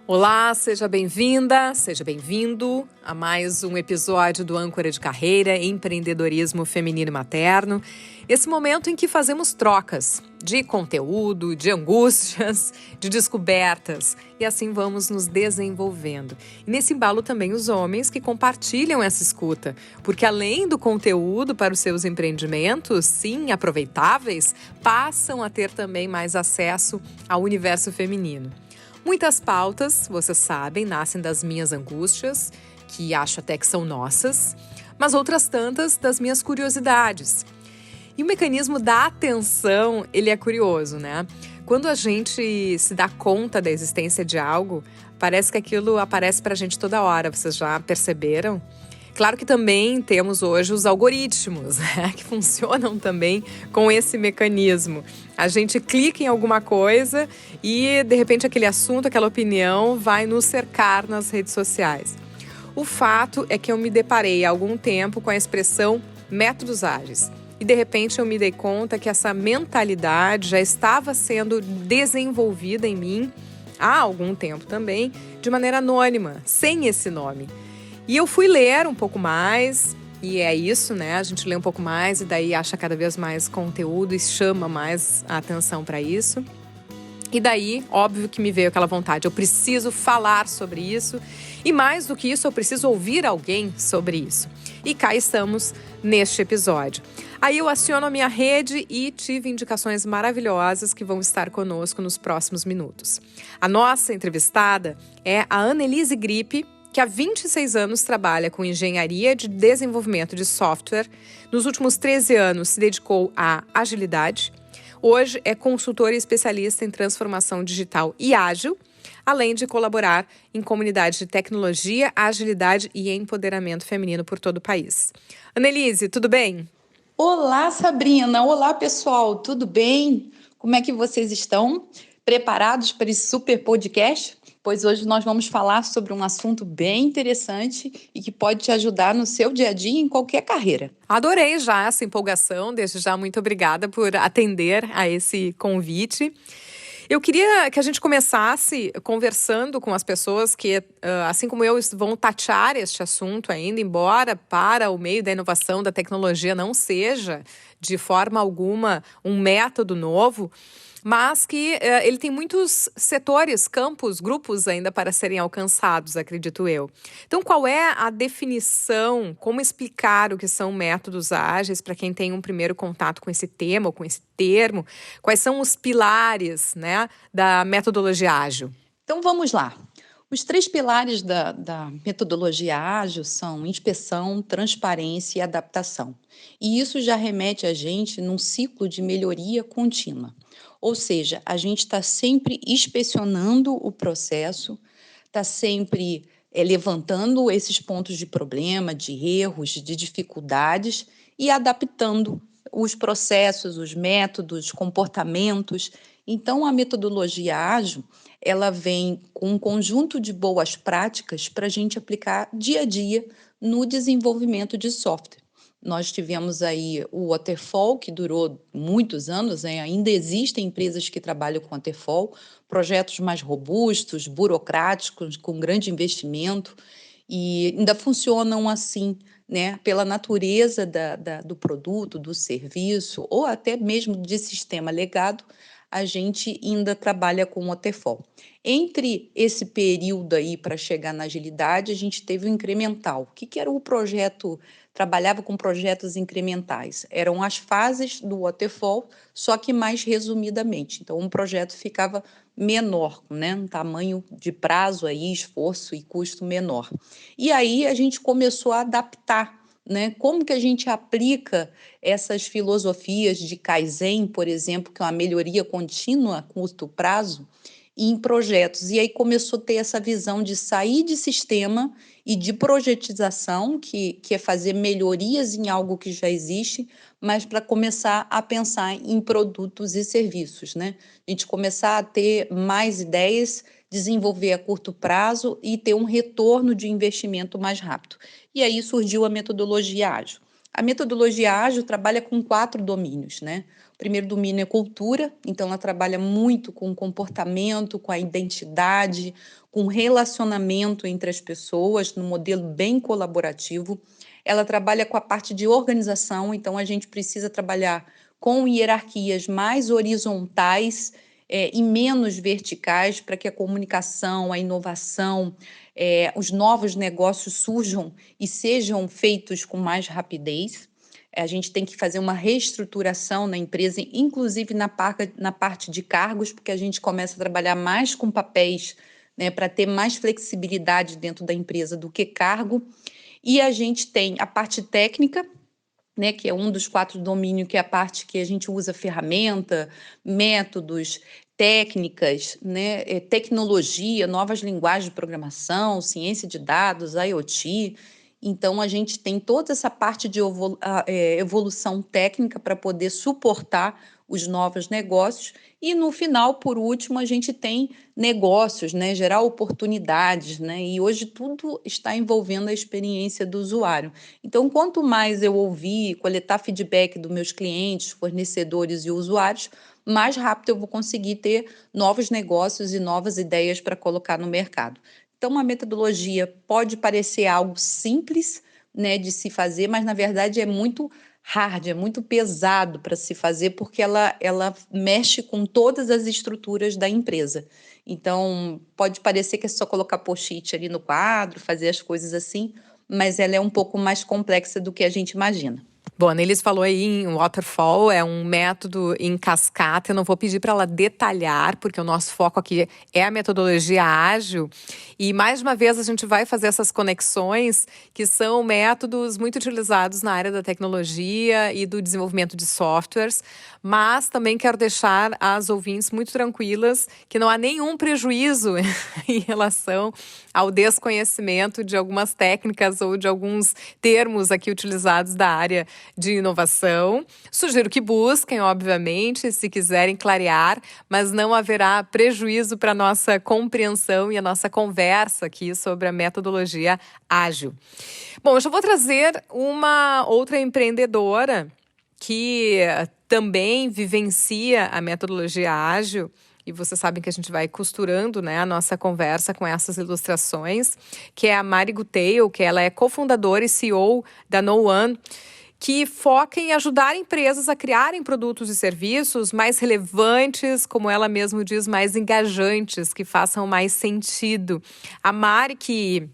Olá, seja bem-vinda, seja bem-vindo a mais um episódio do Âncora de Carreira, Empreendedorismo Feminino e Materno. Esse momento em que fazemos trocas de conteúdo, de angústias, de descobertas e assim vamos nos desenvolvendo. E nesse embalo também os homens que compartilham essa escuta, porque além do conteúdo para os seus empreendimentos, sim, aproveitáveis, passam a ter também mais acesso ao universo feminino. Muitas pautas, vocês sabem, nascem das minhas angústias, que acho até que são nossas, mas outras tantas das minhas curiosidades. E o mecanismo da atenção, ele é curioso, né? Quando a gente se dá conta da existência de algo, parece que aquilo aparece pra gente toda hora, vocês já perceberam? Claro que também temos hoje os algoritmos, né, que funcionam também com esse mecanismo. A gente clica em alguma coisa e, de repente, aquele assunto, aquela opinião vai nos cercar nas redes sociais. O fato é que eu me deparei há algum tempo com a expressão métodos ágeis. E, de repente, eu me dei conta que essa mentalidade já estava sendo desenvolvida em mim há algum tempo também, de maneira anônima, sem esse nome. E eu fui ler um pouco mais, e é isso, né? A gente lê um pouco mais e daí acha cada vez mais conteúdo e chama mais a atenção para isso. E daí, óbvio que me veio aquela vontade, eu preciso falar sobre isso. E mais do que isso, eu preciso ouvir alguém sobre isso. E cá estamos neste episódio. Aí eu aciono a minha rede e tive indicações maravilhosas que vão estar conosco nos próximos minutos. A nossa entrevistada é a Annelise Gripe, que há 26 anos trabalha com engenharia de desenvolvimento de software. Nos últimos 13 anos se dedicou à agilidade. Hoje é consultora e especialista em transformação digital e ágil, além de colaborar em comunidades de tecnologia, agilidade e empoderamento feminino por todo o país. Annelise, tudo bem? Olá, Sabrina. Olá, pessoal. Tudo bem? Como é que vocês estão? Preparados para esse super podcast? Pois hoje nós vamos falar sobre um assunto bem interessante e que pode te ajudar no seu dia a dia em qualquer carreira. Adorei já essa empolgação, desde já muito obrigada por atender a esse convite. Eu queria que a gente começasse conversando com as pessoas que, assim como eu, vão tatear este assunto ainda, embora para o meio da inovação, da tecnologia não seja de forma alguma um método novo, mas que ele tem muitos setores, campos, grupos ainda para serem alcançados, acredito eu. Então, qual é a definição, como explicar o que são métodos ágeis para quem tem um primeiro contato com esse tema ou com esse termo? Quais são os pilares, né, da metodologia ágil? Então vamos lá. Os 3 pilares da metodologia ágil são inspeção, transparência e adaptação. E isso já remete a gente num ciclo de melhoria contínua. Ou seja, a gente está sempre inspecionando o processo, está sempre levantando esses pontos de problema, de erros, de dificuldades e adaptando os processos, os métodos, comportamentos. Então, a metodologia ágil, ela vem com um conjunto de boas práticas para a gente aplicar dia a dia no desenvolvimento de software. Nós tivemos aí o Waterfall, que durou muitos anos, né? Ainda existem empresas que trabalham com Waterfall, projetos mais robustos, burocráticos, com grande investimento, e ainda funcionam assim, né? Pela natureza do produto, do serviço, ou até mesmo de sistema legado, a gente ainda trabalha com o Waterfall. Entre esse período aí para chegar na agilidade, a gente teve o incremental. O que era o projeto? Trabalhava com projetos incrementais. Eram as fases do Waterfall, só que mais resumidamente. Então, um projeto ficava menor, né? Um tamanho de prazo aí, esforço e custo menor. E aí a gente começou a adaptar, né? Como que a gente aplica essas filosofias de Kaizen, por exemplo, que é uma melhoria contínua a curto prazo, em projetos. E aí começou a ter essa visão de sair de sistema e de projetização, que é fazer melhorias em algo que já existe, mas para começar a pensar em produtos e serviços, né? A gente começar a ter mais ideias, desenvolver a curto prazo e ter um retorno de investimento mais rápido. E aí surgiu a metodologia ágil. A metodologia ágil trabalha com 4 domínios, né? O primeiro domínio é cultura, então ela trabalha muito com o comportamento, com a identidade, com relacionamento entre as pessoas, num modelo bem colaborativo. Ela trabalha com a parte de organização, então a gente precisa trabalhar com hierarquias mais horizontais e menos verticais, para que a comunicação, a inovação, os novos negócios surjam e sejam feitos com mais rapidez. A gente tem que fazer uma reestruturação na empresa, inclusive na parte de cargos, porque a gente começa a trabalhar mais com papéis, né, para ter mais flexibilidade dentro da empresa do que cargo. E a gente tem a parte técnica, né, que é um dos 4 domínios, que é a parte que a gente usa ferramenta, métodos, técnicas, né, tecnologia, novas linguagens de programação, ciência de dados, IoT. Então, a gente tem toda essa parte de evolução técnica para poder suportar os novos negócios. E, no final, por último, a gente tem negócios, né, gerar oportunidades, né, e hoje tudo está envolvendo a experiência do usuário. Então, quanto mais eu ouvir, coletar feedback dos meus clientes, fornecedores e usuários, mais rápido eu vou conseguir ter novos negócios e novas ideias para colocar no mercado. Então, uma metodologia pode parecer algo simples, né, de se fazer, mas na verdade é muito hard, é muito pesado para se fazer, porque ela mexe com todas as estruturas da empresa. Então, pode parecer que é só colocar post-it ali no quadro, fazer as coisas assim, mas ela é um pouco mais complexa do que a gente imagina. Bom, a Nelis falou aí em waterfall, é um método em cascata. Eu não vou pedir para ela detalhar, porque o nosso foco aqui é a metodologia ágil. E mais uma vez a gente vai fazer essas conexões, que são métodos muito utilizados na área da tecnologia e do desenvolvimento de softwares. Mas também quero deixar as ouvintes muito tranquilas que não há nenhum prejuízo em relação ao desconhecimento de algumas técnicas ou de alguns termos aqui utilizados da área de inovação. Sugiro que busquem, obviamente, se quiserem clarear, mas não haverá prejuízo para a nossa compreensão e a nossa conversa aqui sobre a metodologia ágil. Bom, eu já vou trazer uma outra empreendedora que também vivencia a metodologia ágil. E vocês sabem que a gente vai costurando, né, a nossa conversa com essas ilustrações, que é a Mari Gutale, que ela é cofundadora e CEO da No1, que foca em ajudar empresas a criarem produtos e serviços mais relevantes, como ela mesma diz, mais engajantes, que façam mais sentido. A Mari, que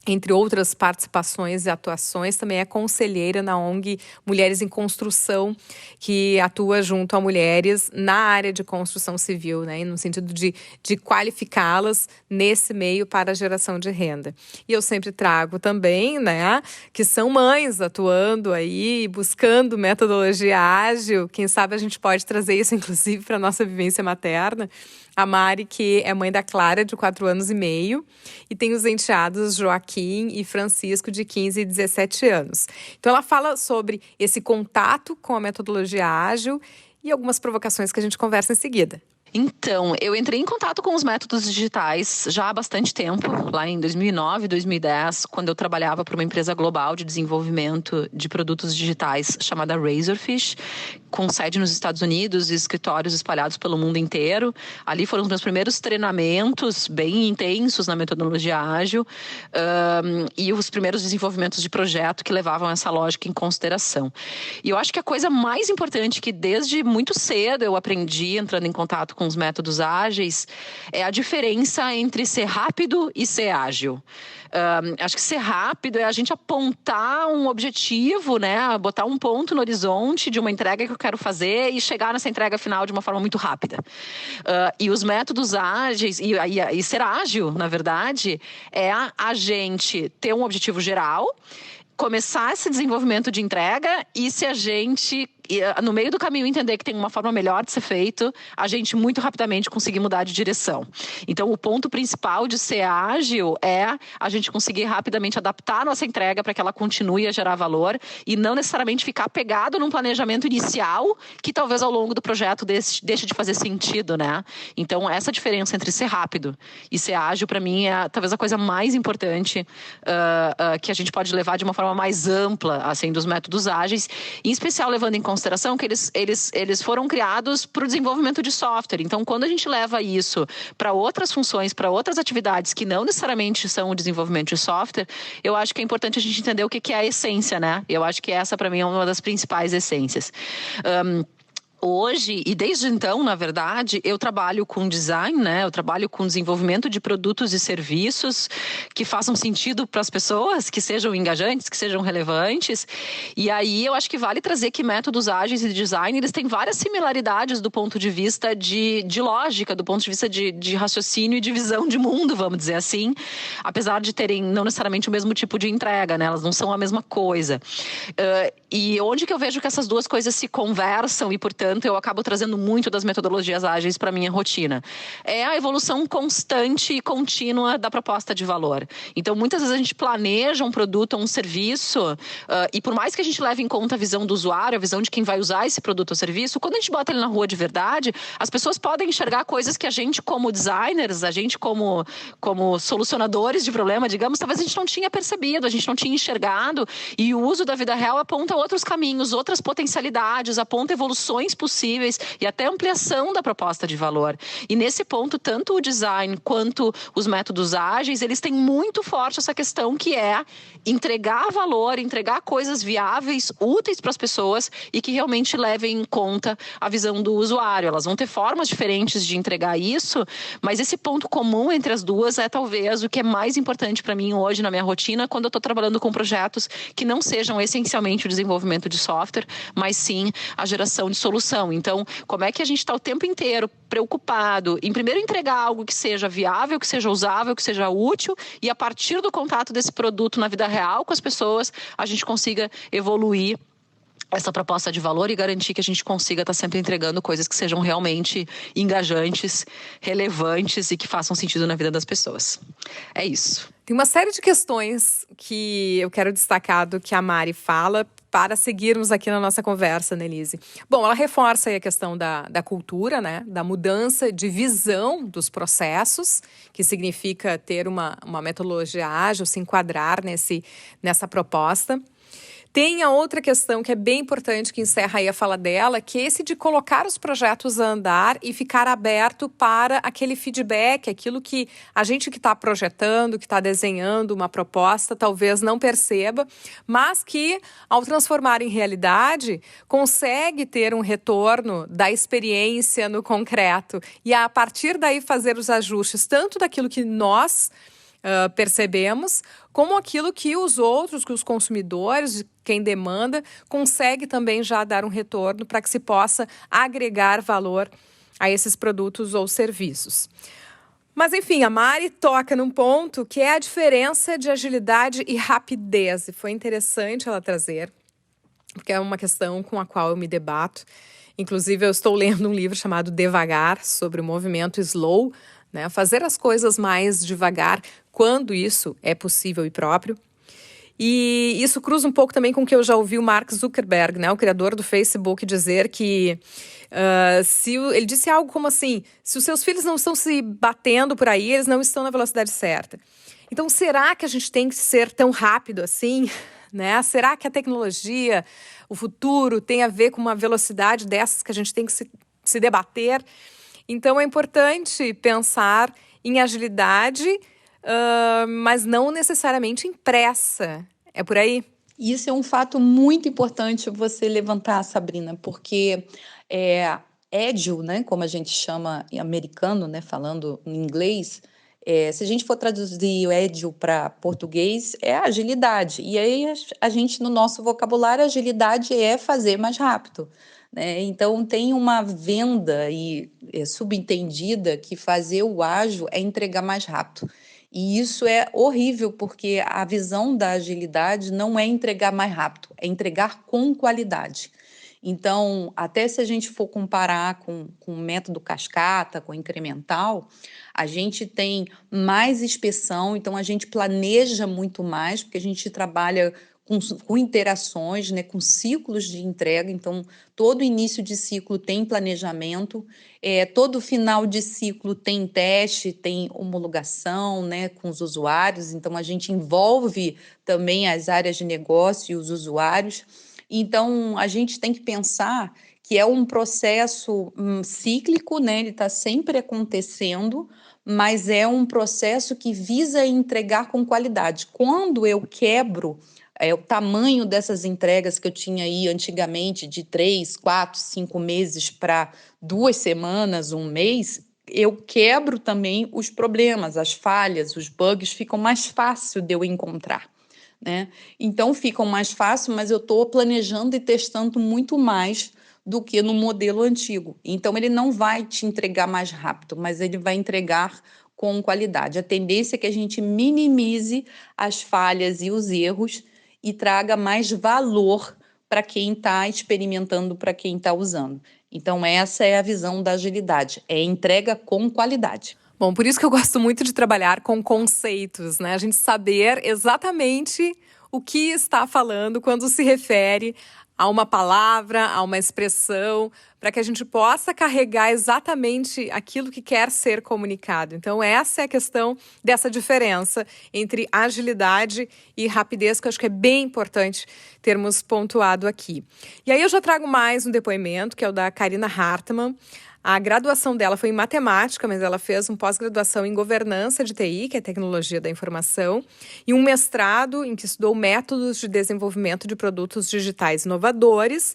entre outras participações e atuações, também é conselheira na ONG Mulheres em Construção, que atua junto a mulheres na área de construção civil, né, no sentido de qualificá-las nesse meio para a geração de renda. E eu sempre trago também, né, que são mães atuando aí, buscando metodologia ágil. Quem sabe a gente pode trazer isso, inclusive, para a nossa vivência materna. A Mari, que é mãe da Clara, de 4 anos e meio, e tem os enteados Joaquim e Francisco, de 15 e 17 anos. Então, ela fala sobre esse contato com a metodologia ágil e algumas provocações que a gente conversa em seguida. Então, eu entrei em contato com os métodos digitais já há bastante tempo, lá em 2009, 2010, quando eu trabalhava para uma empresa global de desenvolvimento de produtos digitais chamada Razorfish, com sede nos Estados Unidos e escritórios espalhados pelo mundo inteiro. Ali foram os meus primeiros treinamentos bem intensos na metodologia ágil e os primeiros desenvolvimentos de projeto que levavam essa lógica em consideração. E eu acho que a coisa mais importante que desde muito cedo eu aprendi entrando em contato com os métodos ágeis é a diferença entre ser rápido e ser ágil. Acho que ser rápido é a gente apontar um objetivo, né? Botar um ponto no horizonte de uma entrega que eu quero fazer e chegar nessa entrega final de uma forma muito rápida. E os métodos ágeis, e ser ágil, na verdade, é a gente ter um objetivo geral, começar esse desenvolvimento de entrega e se a gente, no meio do caminho, entender que tem uma forma melhor de ser feito, a gente muito rapidamente conseguir mudar de direção. Então, o ponto principal de ser ágil é a gente conseguir rapidamente adaptar a nossa entrega para que ela continue a gerar valor e não necessariamente ficar pegado num planejamento inicial que talvez ao longo do projeto deixe de fazer sentido, né? Então, essa diferença entre ser rápido e ser ágil, para mim, é talvez a coisa mais importante que a gente pode levar de uma forma mais ampla, assim, dos métodos ágeis, em especial levando em consideração consideração que eles foram criados para o desenvolvimento de software. Então, quando a gente leva isso para outras funções, para outras atividades que não necessariamente são o desenvolvimento de software, eu acho que é importante a gente entender o que é a essência, né? Eu acho que essa, para mim, é uma das principais essências. Hoje, e desde então, na verdade, eu trabalho com design, né? Eu trabalho com desenvolvimento de produtos e serviços que façam sentido para as pessoas, que sejam engajantes, que sejam relevantes. E aí eu acho que vale trazer que métodos ágeis e design, eles têm várias similaridades do ponto de vista de lógica, do ponto de vista de raciocínio e de visão de mundo, vamos dizer assim. Apesar de terem não necessariamente o mesmo tipo de entrega, né? Elas não são a mesma coisa. E onde que eu vejo que essas duas coisas se conversam e, portanto, eu acabo trazendo muito das metodologias ágeis para a minha rotina. É a evolução constante e contínua da proposta de valor. Então, muitas vezes a gente planeja um produto ou um serviço e por mais que a gente leve em conta a visão do usuário, a visão de quem vai usar esse produto ou serviço, quando a gente bota ele na rua de verdade, as pessoas podem enxergar coisas que a gente, como designers, a gente como solucionadores de problema, digamos, talvez a gente não tinha percebido, a gente não tinha enxergado, e o uso da vida real aponta outros caminhos, outras potencialidades, aponta evoluções possíveis e até ampliação da proposta de valor. E nesse ponto, tanto o design quanto os métodos ágeis, eles têm muito forte essa questão que é entregar valor, entregar coisas viáveis, úteis para as pessoas e que realmente levem em conta a visão do usuário. Elas vão ter formas diferentes de entregar isso, mas esse ponto comum entre as duas é talvez o que é mais importante para mim hoje na minha rotina, quando eu estou trabalhando com projetos que não sejam essencialmente o desenvolvimento de software, mas sim a geração de solução. Então, como é que a gente está o tempo inteiro preocupado em primeiro entregar algo que seja viável, que seja usável, que seja útil, e a partir do contato desse produto na vida real com as pessoas, a gente consiga evoluir essa proposta de valor e garantir que a gente consiga estar sempre entregando coisas que sejam realmente engajantes, relevantes e que façam sentido na vida das pessoas. É isso. Tem uma série de questões que eu quero destacar do que a Mari fala para seguirmos aqui na nossa conversa, Nelise. Bom, ela reforça aí a questão da cultura, né? Da mudança de visão dos processos, que significa ter uma metodologia ágil, se enquadrar nessa proposta. Tem a outra questão que é bem importante, que encerra aí a fala dela, que é esse de colocar os projetos a andar e ficar aberto para aquele feedback, aquilo que a gente que está projetando, que está desenhando uma proposta, talvez não perceba, mas que, ao transformar em realidade, consegue ter um retorno da experiência no concreto e, a partir daí, fazer os ajustes, tanto daquilo que nós percebemos, como aquilo que os outros, que os consumidores, quem demanda, consegue também já dar um retorno para que se possa agregar valor a esses produtos ou serviços. Mas, enfim, a Mari toca num ponto que é a diferença de agilidade e rapidez. E foi interessante ela trazer, porque é uma questão com a qual eu me debato. Inclusive, eu estou lendo um livro chamado Devagar, sobre o movimento slow, né? Fazer as coisas mais devagar quando isso é possível e próprio. E isso cruza um pouco também com o que eu já ouvi o Mark Zuckerberg, né, o criador do Facebook, dizer que ele disse algo como assim: se os seus filhos não estão se batendo por aí, eles não estão na velocidade certa. Então, será que a gente tem que ser tão rápido assim? Né? Será que a tecnologia, o futuro, tem a ver com uma velocidade dessas que a gente tem que se debater? Então, é importante pensar em agilidade, mas não necessariamente em pressa. É por aí? Isso é um fato muito importante você levantar, Sabrina, porque agile, né, como a gente chama em americano, né, falando em inglês, se a gente for traduzir o agile para português, é agilidade. E aí a gente, no nosso vocabulário, agilidade é fazer mais rápido. Né? Então, tem uma venda aí, subentendida que fazer o ágil é entregar mais rápido. E isso é horrível, porque a visão da agilidade não é entregar mais rápido, é entregar com qualidade. Então, até se a gente for comparar com o método cascata, com o incremental, a gente tem mais inspeção, então a gente planeja muito mais, porque a gente trabalha com interações, né, com ciclos de entrega. Então, todo início de ciclo tem planejamento, todo final de ciclo tem teste, tem homologação, né, com os usuários. Então, a gente envolve também as áreas de negócio e os usuários. Então, a gente tem que pensar que é um processo cíclico, né? Ele está sempre acontecendo, mas é um processo que visa entregar com qualidade. Quando eu quebro o tamanho dessas entregas que eu tinha aí antigamente, de 3, 4, 5 meses para 2 semanas, um mês, eu quebro também os problemas, as falhas, os bugs ficam mais fácil de eu encontrar, né? Então ficam mais fácil, mas eu estou planejando e testando muito mais do que no modelo antigo. Então ele não vai te entregar mais rápido, mas ele vai entregar com qualidade. A tendência é que a gente minimize as falhas e os erros e traga mais valor para quem está experimentando, para quem está usando. Então essa é a visão da agilidade, é entrega com qualidade. Bom, por isso que eu gosto muito de trabalhar com conceitos, né? A gente saber exatamente o que está falando quando se refere a uma palavra, a uma expressão, para que a gente possa carregar exatamente aquilo que quer ser comunicado. Então, essa é a questão dessa diferença entre agilidade e rapidez, que eu acho que é bem importante termos pontuado aqui. E aí eu já trago mais um depoimento, que é o da Karina Hartmann. A graduação dela foi em matemática, mas ela fez um pós-graduação em governança de TI, que é tecnologia da informação, e um mestrado em que estudou métodos de desenvolvimento de produtos digitais inovadores.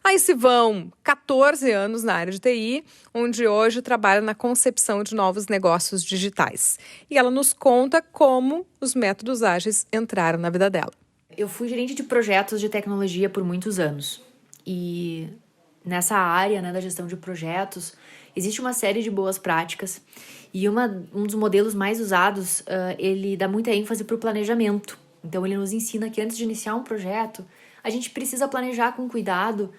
Aí se vão 14 anos na área de TI, onde hoje trabalha na concepção de novos negócios digitais. E ela nos conta como os métodos ágeis entraram na vida dela. Eu fui gerente de projetos de tecnologia por muitos anos. E nessa área, né, da gestão de projetos, existe uma série de boas práticas. E um dos modelos mais usados, ele dá muita ênfase para o planejamento. Então, ele nos ensina que antes de iniciar um projeto, a gente precisa planejar com cuidado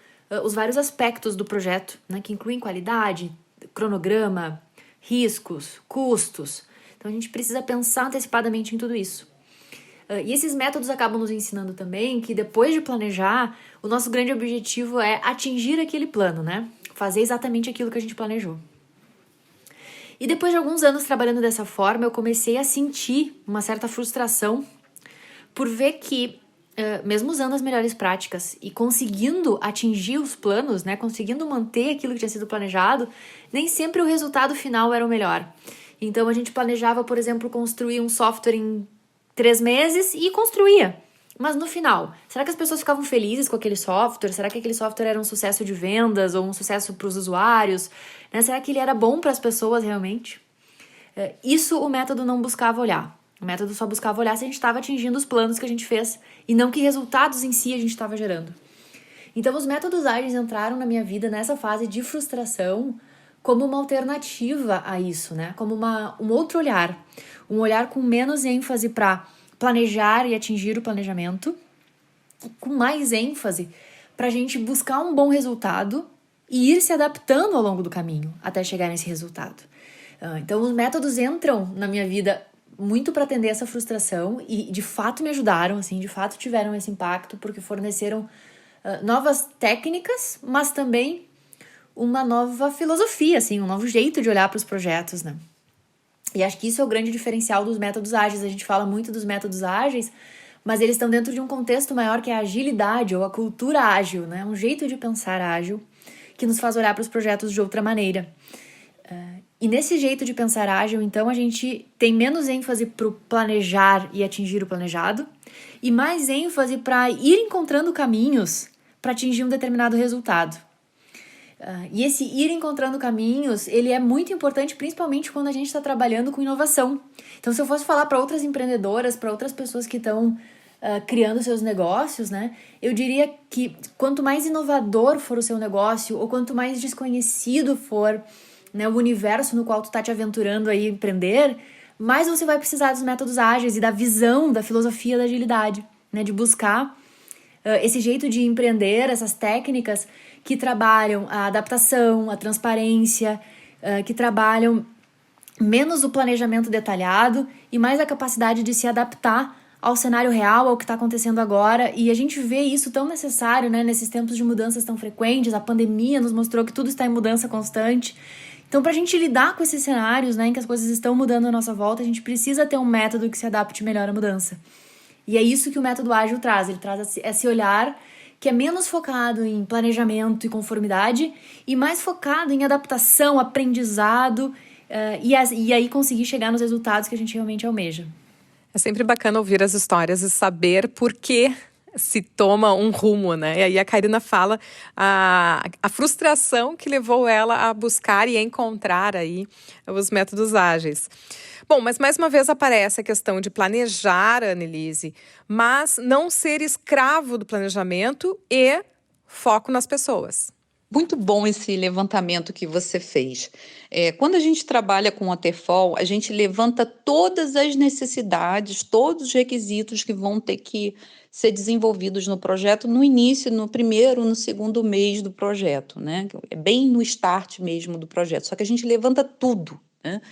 os vários aspectos do projeto, né, que incluem qualidade, cronograma, riscos, custos. Então, a gente precisa pensar antecipadamente em tudo isso. E esses métodos acabam nos ensinando também que depois de planejar, o nosso grande objetivo é atingir aquele plano, né? Fazer exatamente aquilo que a gente planejou. E depois de alguns anos trabalhando dessa forma, eu comecei a sentir uma certa frustração por ver que, mesmo usando as melhores práticas e conseguindo atingir os planos, né, conseguindo manter aquilo que tinha sido planejado, nem sempre o resultado final era o melhor. Então a gente planejava, por exemplo, construir um software em 3 meses e construía. Mas no final, será que as pessoas ficavam felizes com aquele software? Será que aquele software era um sucesso de vendas ou um sucesso para os usuários? Né? Será que ele era bom para as pessoas realmente? Isso o método não buscava olhar. O método só buscava olhar se a gente estava atingindo os planos que a gente fez e não que resultados em si a gente estava gerando. Então os métodos ágeis entraram na minha vida nessa fase de frustração como uma alternativa a isso, né? Como um outro olhar. Um olhar com menos ênfase para planejar e atingir o planejamento, com mais ênfase para a gente buscar um bom resultado e ir se adaptando ao longo do caminho até chegar nesse resultado. Então, os métodos entram na minha vida muito para atender essa frustração e, de fato, me ajudaram, assim, de fato tiveram esse impacto, porque forneceram novas técnicas, mas também uma nova filosofia, assim, um novo jeito de olhar para os projetos, né? E acho que isso é o grande diferencial dos métodos ágeis. A gente fala muito dos métodos ágeis, mas eles estão dentro de um contexto maior que é a agilidade ou a cultura ágil, né? Um jeito de pensar ágil que nos faz olhar para os projetos de outra maneira. E nesse jeito de pensar ágil, então, a gente tem menos ênfase para o planejar e atingir o planejado e mais ênfase para ir encontrando caminhos para atingir um determinado resultado. E esse ir encontrando caminhos, ele é muito importante, principalmente quando a gente está trabalhando com inovação. Então, se eu fosse falar para outras empreendedoras, para outras pessoas que estão criando seus negócios, né, eu diria que quanto mais inovador for o seu negócio, ou quanto mais desconhecido for, né, o universo no qual tu está te aventurando aí a empreender, mais você vai precisar dos métodos ágeis e da visão, da filosofia da agilidade, né, de buscar esse jeito de empreender, essas técnicas que trabalham a adaptação, a transparência, que trabalham menos o planejamento detalhado e mais a capacidade de se adaptar ao cenário real, ao que está acontecendo agora. E a gente vê isso tão necessário, né, nesses tempos de mudanças tão frequentes. A pandemia nos mostrou que tudo está em mudança constante. Então, para a gente lidar com esses cenários, né, em que as coisas estão mudando à nossa volta, a gente precisa ter um método que se adapte melhor à mudança. E é isso que o método ágil traz. Ele traz esse olhar que é menos focado em planejamento e conformidade e mais focado em adaptação, aprendizado e aí conseguir chegar nos resultados que a gente realmente almeja. É sempre bacana ouvir as histórias e saber por que se toma um rumo, né? E aí a Karina fala a frustração que levou ela a buscar e a encontrar aí os métodos ágeis. Bom, mas mais uma vez aparece a questão de planejar, Annelise, mas não ser escravo do planejamento e foco nas pessoas. Muito bom esse levantamento que você fez. Quando a gente trabalha com waterfall, a gente levanta todas as necessidades, todos os requisitos que vão ter que ser desenvolvidos no projeto no início, no primeiro, no segundo mês do projeto, né? É bem no start mesmo do projeto, só que a gente levanta tudo, né?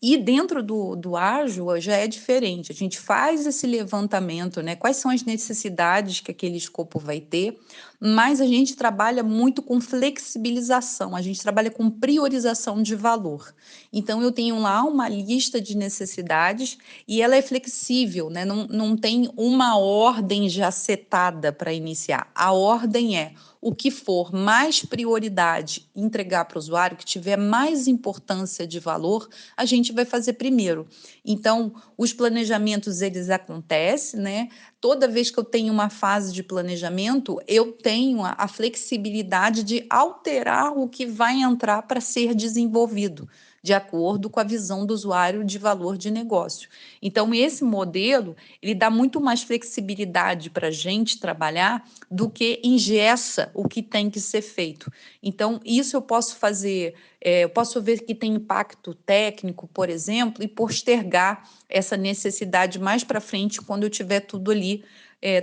E dentro do ágil já é diferente, a gente faz esse levantamento, né? Quais são as necessidades que aquele escopo vai ter, mas a gente trabalha muito com flexibilização, a gente trabalha com priorização de valor. Então, eu tenho lá uma lista de necessidades e ela é flexível, né? Não tem uma ordem já setada para iniciar. A ordem é o que for mais prioridade entregar para o usuário, que tiver mais importância de valor, a gente vai fazer primeiro. Então, os planejamentos, eles acontecem, né? Toda vez que eu tenho uma fase de planejamento, eu tenho a flexibilidade de alterar o que vai entrar para ser desenvolvido, de acordo com a visão do usuário de valor de negócio. Então, esse modelo, ele dá muito mais flexibilidade para a gente trabalhar do que engessa o que tem que ser feito. Então, isso eu posso fazer, eu posso ver que tem impacto técnico, por exemplo, e postergar essa necessidade mais para frente quando eu tiver tudo ali,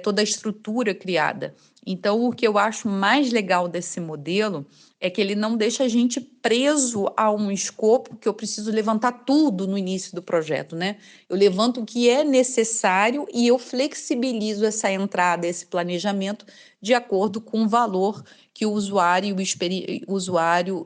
toda a estrutura criada. Então, o que eu acho mais legal desse modelo é que ele não deixa a gente preso a um escopo que eu preciso levantar tudo no início do projeto, né? Eu levanto o que é necessário e eu flexibilizo essa entrada, esse planejamento, de acordo com o valor que o usuário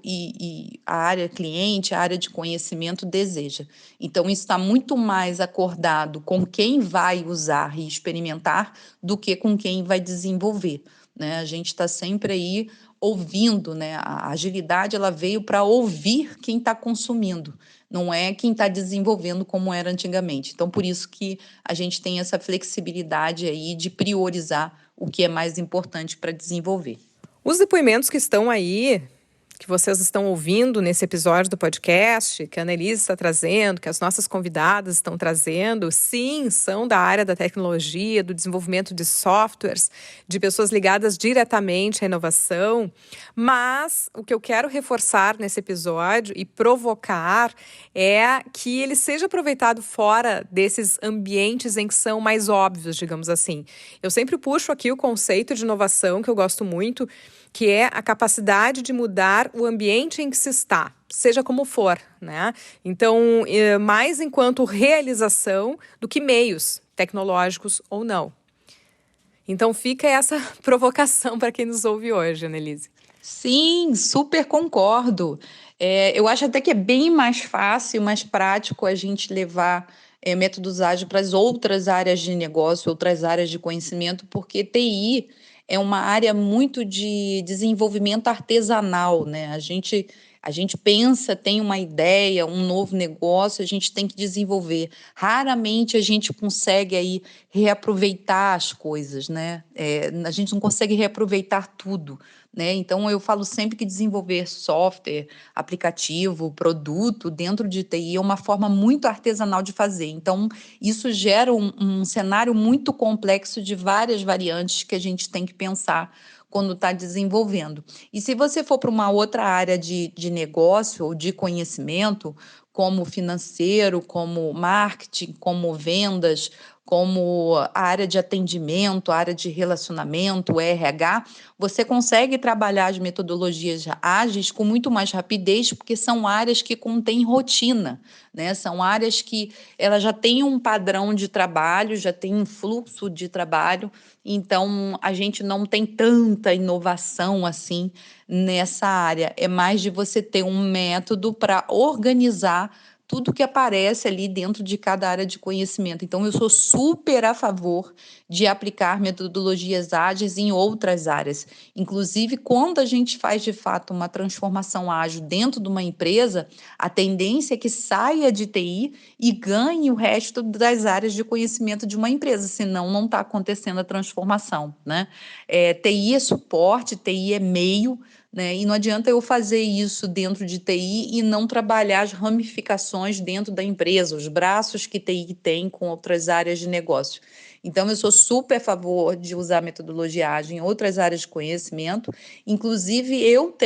e a área cliente, a área de conhecimento deseja. Então, isso está muito mais acordado com quem vai usar e experimentar do que com quem vai desenvolver, né? A gente está sempre aí ouvindo, né? A agilidade, ela veio para ouvir quem está consumindo, não é quem está desenvolvendo como era antigamente. Então, por isso que a gente tem essa flexibilidade aí de priorizar o que é mais importante para desenvolver. Os depoimentos que estão aí, que vocês estão ouvindo nesse episódio do podcast, que a Annelise está trazendo, que as nossas convidadas estão trazendo, sim, são da área da tecnologia, do desenvolvimento de softwares, de pessoas ligadas diretamente à inovação. Mas o que eu quero reforçar nesse episódio e provocar é que ele seja aproveitado fora desses ambientes em que são mais óbvios, digamos assim. Eu sempre puxo aqui o conceito de inovação, que eu gosto muito, que é a capacidade de mudar o ambiente em que se está, seja como for, né? Então, mais enquanto realização do que meios tecnológicos ou não. Então, fica essa provocação para quem nos ouve hoje, Annelise. Sim, super concordo. Eu acho até que é bem mais fácil, mais prático a gente levar métodos ágeis para as outras áreas de negócio, outras áreas de conhecimento, porque TI é uma área muito de desenvolvimento artesanal, né? A gente pensa, tem uma ideia, um novo negócio, a gente tem que desenvolver. Raramente a gente consegue aí reaproveitar as coisas, né? A gente não consegue reaproveitar tudo, né? Então, eu falo sempre que desenvolver software, aplicativo, produto dentro de TI é uma forma muito artesanal de fazer. Então, isso gera um cenário muito complexo de várias variantes que a gente tem que pensar quando está desenvolvendo. E se você for para uma outra área de negócio ou de conhecimento, como financeiro, como marketing, como vendas, como a área de atendimento, a área de relacionamento, o RH, você consegue trabalhar as metodologias ágeis com muito mais rapidez, porque são áreas que contêm rotina, né? São áreas que ela já tem um padrão de trabalho, já tem um fluxo de trabalho, então a gente não tem tanta inovação assim nessa área. É mais de você ter um método para organizar tudo que aparece ali dentro de cada área de conhecimento. Então, eu sou super a favor de aplicar metodologias ágeis em outras áreas. Inclusive, quando a gente faz, de fato, uma transformação ágil dentro de uma empresa, a tendência é que saia de TI e ganhe o resto das áreas de conhecimento de uma empresa, senão não está acontecendo a transformação, né? TI é suporte, TI é meio, né? E não adianta eu fazer isso dentro de TI e não trabalhar as ramificações dentro da empresa, os braços que TI tem com outras áreas de negócio. Então, eu sou super a favor de usar metodologia ágil em outras áreas de conhecimento. Inclusive, eu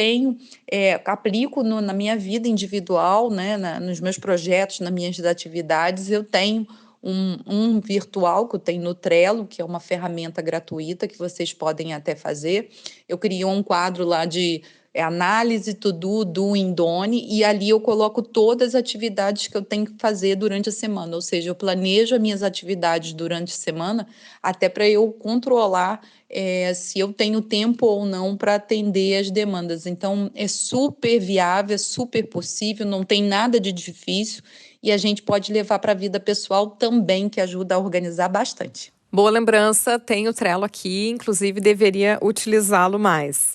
aplico na minha vida individual, né, nos meus projetos, nas minhas atividades, eu tenho um virtual que eu tenho no Trello, que é uma ferramenta gratuita que vocês podem até fazer. Eu criei um quadro lá de análise, to-do, doing, done, e ali eu coloco todas as atividades que eu tenho que fazer durante a semana, ou seja, eu planejo as minhas atividades durante a semana, até para eu controlar se eu tenho tempo ou não para atender as demandas. Então, é super viável, é super possível, não tem nada de difícil, e a gente pode levar para a vida pessoal também, que ajuda a organizar bastante. Boa lembrança, tem o Trello aqui, inclusive deveria utilizá-lo mais.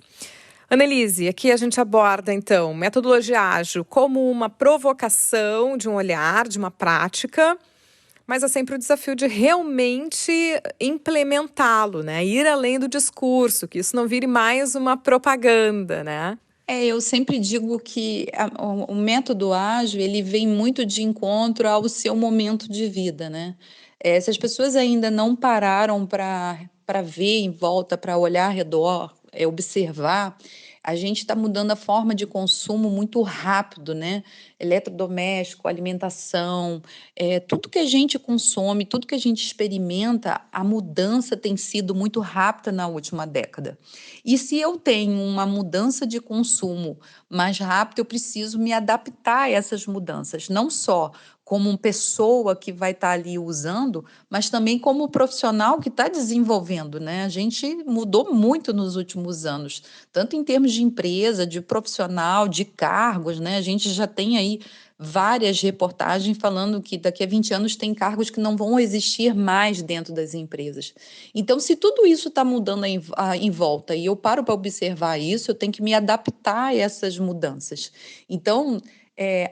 Annelise, aqui a gente aborda, então, metodologia ágil como uma provocação de um olhar, de uma prática, mas é sempre o desafio de realmente implementá-lo, né? Ir além do discurso, que isso não vire mais uma propaganda, né? Eu sempre digo que o método ágil, ele vem muito de encontro ao seu momento de vida, né? Se as pessoas ainda não pararam para ver em volta, para olhar ao redor, observar, a gente está mudando a forma de consumo muito rápido, né? Eletrodoméstico, alimentação, tudo que a gente consome, tudo que a gente experimenta, a mudança tem sido muito rápida na última década. E se eu tenho uma mudança de consumo mais rápida, eu preciso me adaptar a essas mudanças, não só como uma pessoa que vai estar ali usando, mas também como profissional que está desenvolvendo, né? A gente mudou muito nos últimos anos, tanto em termos de empresa, de profissional, de cargos, né? A gente já tem aí várias reportagens falando que daqui a 20 anos tem cargos que não vão existir mais dentro das empresas. Então, se tudo isso está mudando em volta e eu paro para observar isso, eu tenho que me adaptar a essas mudanças. Então,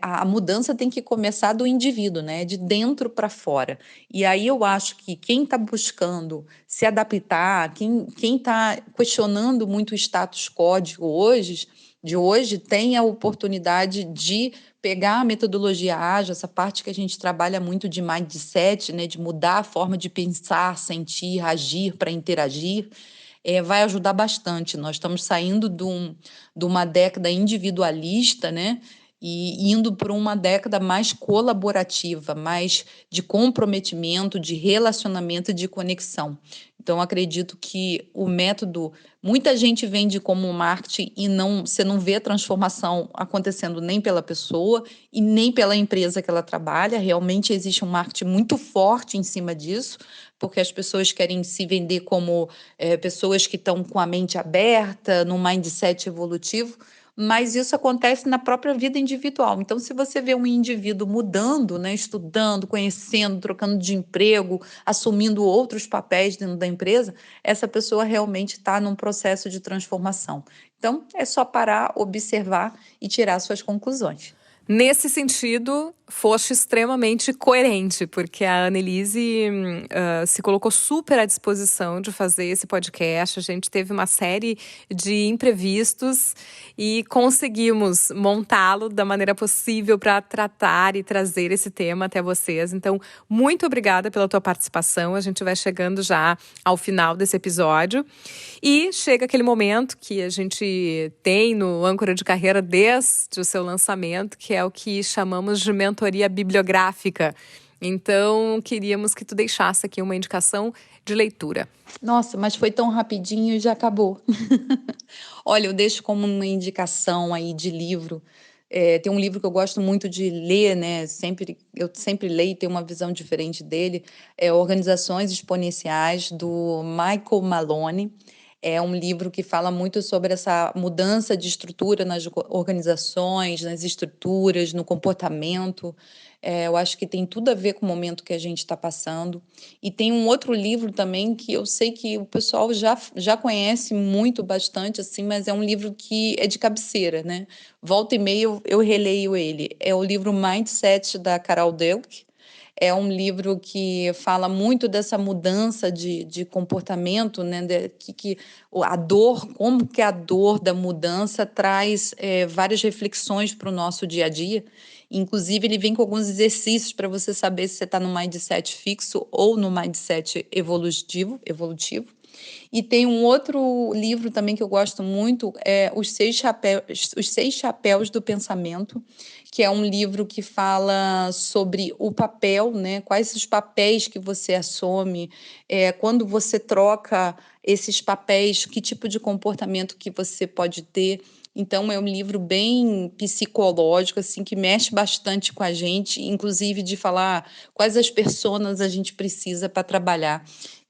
a mudança tem que começar do indivíduo, né? De dentro para fora. E aí eu acho que quem está buscando se adaptar, quem está questionando muito o status quo de hoje, tem a oportunidade de pegar a metodologia ágil, essa parte que a gente trabalha muito de mindset, né? De mudar a forma de pensar, sentir, agir para interagir. Vai ajudar bastante. Nós estamos saindo de uma década individualista, né? E indo para uma década mais colaborativa, mais de comprometimento, de relacionamento e de conexão. Então, acredito que o método, muita gente vende como marketing e você não vê a transformação acontecendo nem pela pessoa e nem pela empresa que ela trabalha. Realmente existe um marketing muito forte em cima disso, porque as pessoas querem se vender como pessoas que estão com a mente aberta, num mindset evolutivo, mas isso acontece na própria vida individual. Então, se você vê um indivíduo mudando, né, estudando, conhecendo, trocando de emprego, assumindo outros papéis dentro da empresa, essa pessoa realmente está num processo de transformação. Então, é só parar, observar e tirar suas conclusões. Nesse sentido, foste extremamente coerente, porque a Annelise se colocou super à disposição de fazer esse podcast. A gente teve uma série de imprevistos e conseguimos montá-lo da maneira possível para tratar e trazer esse tema até vocês. Então, muito obrigada pela tua participação. A gente vai chegando já ao final desse episódio. E chega aquele momento que a gente tem no Âncora de Carreira desde o seu lançamento, que é o que chamamos de mentoria bibliográfica. Então, queríamos que tu deixasse aqui uma indicação de leitura. Nossa, mas foi tão rapidinho e já acabou. Olha, eu deixo como uma indicação aí de livro. Tem um livro que eu gosto muito de ler, né? Eu sempre leio e tenho uma visão diferente dele. Organizações Exponenciais, do Michael Maloney. É um livro que fala muito sobre essa mudança de estrutura nas organizações, nas estruturas, no comportamento. Eu acho que tem tudo a ver com o momento que a gente está passando. E tem um outro livro também que eu sei que o pessoal já conhece muito, bastante, assim, mas é um livro que é de cabeceira, né? Volta e meia eu releio ele. É o livro Mindset, da Carol Dweck. É um livro que fala muito dessa mudança de comportamento, né? A dor, como que a dor da mudança traz várias reflexões para o nosso dia a dia. Inclusive, ele vem com alguns exercícios para você saber se você está no mindset fixo ou no mindset evolutivo. E tem um outro livro também que eu gosto muito, Os Seis Chapéus do Pensamento, que é um livro que fala sobre o papel, né? Quais os papéis que você assume, quando você troca esses papéis, que tipo de comportamento que você pode ter. Então, é um livro bem psicológico, assim, que mexe bastante com a gente, inclusive de falar quais as personas a gente precisa para trabalhar.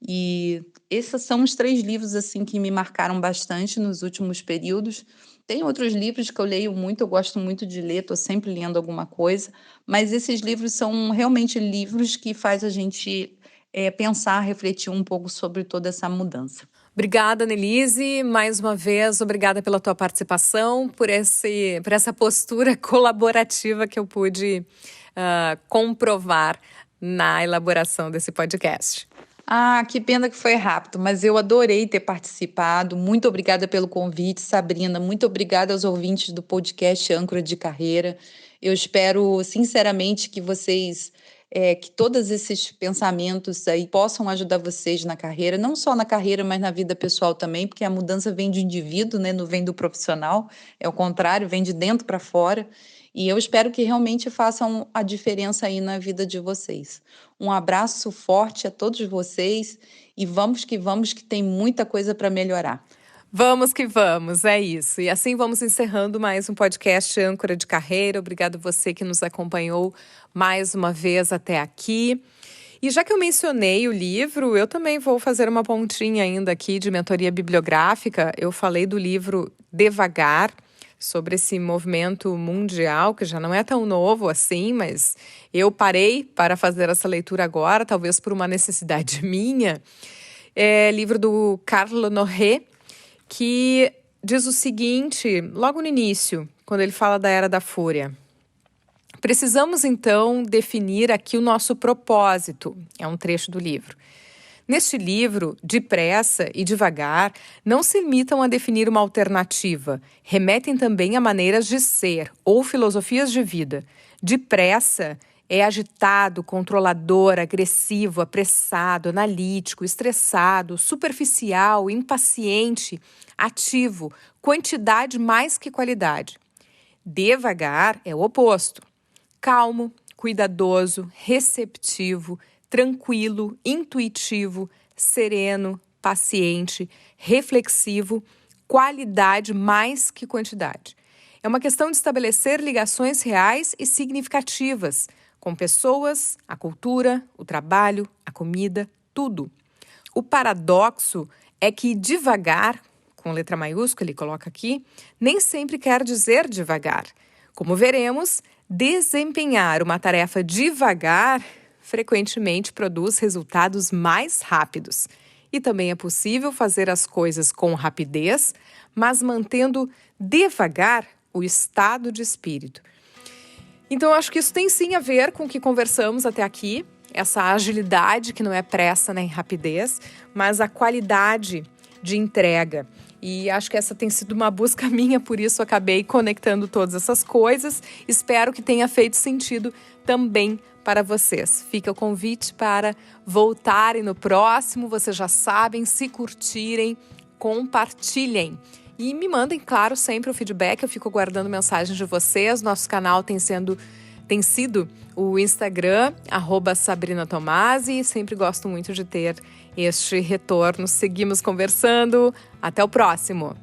E esses são os 3 livros assim que me marcaram bastante nos últimos períodos. Tem outros livros que eu leio muito, eu gosto muito de ler, estou sempre lendo alguma coisa, mas esses livros são realmente livros que faz a gente pensar, refletir um pouco sobre toda essa mudança. Obrigada, Nelise. Mais uma vez, obrigada pela tua participação, por essa postura colaborativa que eu pude comprovar na elaboração desse podcast. Que pena que foi rápido, mas eu adorei ter participado. Muito obrigada pelo convite, Sabrina. Muito obrigada aos ouvintes do podcast Âncora de Carreira. Eu espero, sinceramente, que vocês, que todos esses pensamentos aí possam ajudar vocês na carreira, não só na carreira, mas na vida pessoal também, porque a mudança vem do indivíduo, né? Não vem do profissional, é o contrário, vem de dentro para fora. E eu espero que realmente façam a diferença aí na vida de vocês. Um abraço forte a todos vocês e vamos que tem muita coisa para melhorar. Vamos que vamos, é isso. E assim vamos encerrando mais um podcast Âncora de Carreira. Obrigado você que nos acompanhou mais uma vez até aqui. E já que eu mencionei o livro, eu também vou fazer uma pontinha ainda aqui de mentoria bibliográfica. Eu falei do livro Devagar, sobre esse movimento mundial, que já não é tão novo assim, mas eu parei para fazer essa leitura agora, talvez por uma necessidade minha. É livro do Carl Nohé, que diz o seguinte, logo no início, quando ele fala da Era da Fúria. Precisamos, então, definir aqui o nosso propósito. É um trecho do livro. Neste livro, depressa e devagar, não se limitam a definir uma alternativa, remetem também a maneiras de ser ou filosofias de vida. Depressa é agitado, controlador, agressivo, apressado, analítico, estressado, superficial, impaciente, ativo, quantidade mais que qualidade. Devagar é o oposto. Calmo, cuidadoso, receptivo, tranquilo, intuitivo, sereno, paciente, reflexivo, qualidade mais que quantidade. É uma questão de estabelecer ligações reais e significativas com pessoas, a cultura, o trabalho, a comida, tudo. O paradoxo é que devagar, com letra maiúscula ele coloca aqui, nem sempre quer dizer devagar. Como veremos, desempenhar uma tarefa devagar frequentemente produz resultados mais rápidos. E também é possível fazer as coisas com rapidez, mas mantendo devagar o estado de espírito. Então, eu acho que isso tem sim a ver com o que conversamos até aqui, essa agilidade que não é pressa nem rapidez, mas a qualidade de entrega. E acho que essa tem sido uma busca minha, por isso acabei conectando todas essas coisas. Espero que tenha feito sentido também para vocês. Fica o convite para voltarem no próximo, vocês já sabem, se curtirem, compartilhem. E me mandem, claro, sempre o feedback, eu fico guardando mensagens de vocês. Nosso canal tem sido o Instagram, @SabrinaTomasi. Sempre gosto muito de ter este retorno. Seguimos conversando. Até o próximo!